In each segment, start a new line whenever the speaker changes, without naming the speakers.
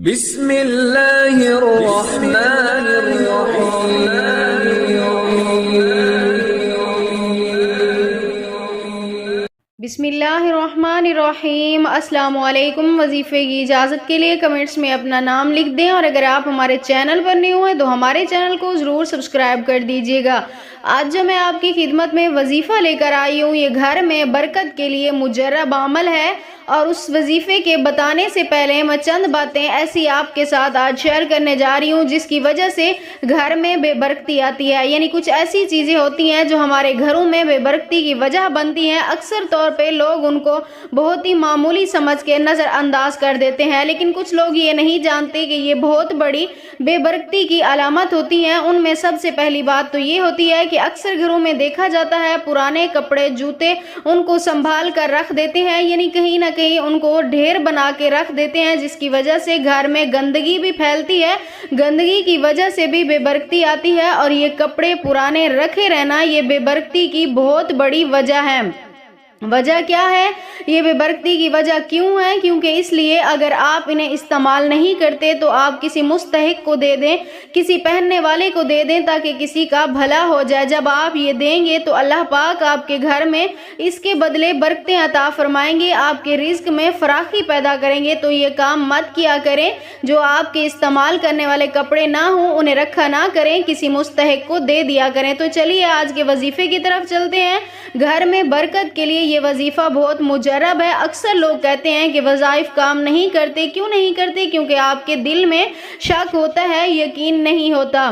بسم اللہ الرحمن الرحیم۔
بسم اللہ الرحمن الرحیم۔ السلام علیکم۔ وظیفے کی اجازت کے لیے کمنٹس میں اپنا نام لکھ دیں، اور اگر آپ ہمارے چینل پر نہیں ہوئے تو ہمارے چینل کو ضرور سبسکرائب کر دیجیے گا۔ آج جو میں آپ کی خدمت میں وظیفہ لے کر آئی ہوں، یہ گھر میں برکت کے لیے مجرب عمل ہے، اور اس وظیفے کے بتانے سے پہلے میں چند باتیں ایسی آپ کے ساتھ آج شیئر کرنے جا رہی ہوں جس کی وجہ سے گھر میں بے برکتی آتی ہے۔ یعنی کچھ ایسی چیزیں ہوتی ہیں جو ہمارے گھروں میں بے برکتی کی وجہ بنتی ہیں۔ اکثر طور پہ لوگ ان کو بہت ہی معمولی سمجھ کے نظر انداز کر دیتے ہیں، لیکن کچھ لوگ یہ نہیں جانتے کہ یہ بہت بڑی بے برکتی کی علامت ہوتی ہیں۔ ان میں سب سے پہلی بات تو یہ ہوتی ہے کہ اکثر گھروں میں دیکھا جاتا ہے پرانے کپڑے جوتے ان کو سنبھال کر رکھ دیتے ہیں، یعنی کہیں نہ کہیں ان کو ڈھیر بنا کے رکھ دیتے ہیں، جس کی وجہ سے گھر میں گندگی بھی پھیلتی ہے۔ گندگی کی وجہ سے بھی بے برکتی آتی ہے، اور یہ کپڑے پرانے رکھے رہنا یہ بے برکتی کی بہت بڑی وجہ ہے۔ وجہ کیا ہے؟ یہ بے برکتی کی وجہ کیوں ہے؟ کیونکہ اس لیے اگر آپ انہیں استعمال نہیں کرتے تو آپ کسی مستحق کو دے دیں، کسی پہننے والے کو دے دیں تاکہ کسی کا بھلا ہو جائے۔ جب آپ یہ دیں گے تو اللہ پاک آپ کے گھر میں اس کے بدلے برکتیں عطا فرمائیں گے، آپ کے رزق میں فراخی پیدا کریں گے۔ تو یہ کام مت کیا کریں، جو آپ کے استعمال کرنے والے کپڑے نہ ہوں انہیں رکھا نہ کریں، کسی مستحق کو دے دیا کریں۔ تو چلیے آج کے وظیفے کی طرف چلتے ہیں۔ گھر میں برکت کے لیے یہ وظیفہ بہت مجرب ہے۔ اکثر لوگ کہتے ہیں کہ وظائف کام نہیں کرتے۔ کیوں نہیں کرتے؟ کیونکہ آپ کے دل میں شک ہوتا ہے، یقین نہیں ہوتا۔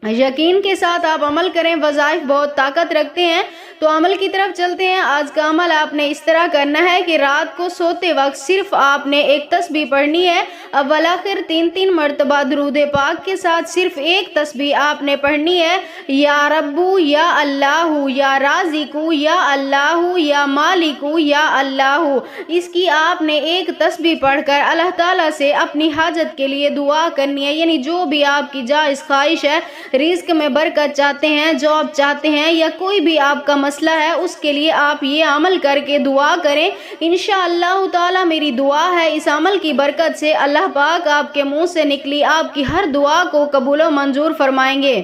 یقین کے ساتھ آپ عمل کریں، وظائف بہت طاقت رکھتے ہیں۔ تو عمل کی طرف چلتے ہیں۔ آج کا عمل آپ نے اس طرح کرنا ہے کہ رات کو سوتے وقت صرف آپ نے ایک تسبیح پڑھنی ہے، اول آخر 3 مرتبہ درود پاک کے ساتھ صرف ایک تسبیح آپ نے پڑھنی ہے، یا ربو یا اللہ یا رازقو یا اللہ یا مالکو یا اللہ۔ اس کی آپ نے ایک تسبیح پڑھ کر اللہ تعالیٰ سے اپنی حاجت کے لیے دعا کرنی ہے، یعنی جو بھی آپ کی جائز خواہش ہے، رزق میں برکت چاہتے ہیں، جاب چاہتے ہیں، یا کوئی بھی آپ کا مسئلہ ہے، اس کے لیے آپ یہ عمل کر کے دعا کریں۔ انشاءاللہ تعالی میری دعا ہے اس عمل کی برکت سے اللہ پاک آپ کے منہ سے نکلی آپ کی ہر دعا کو قبول و منظور فرمائیں گے۔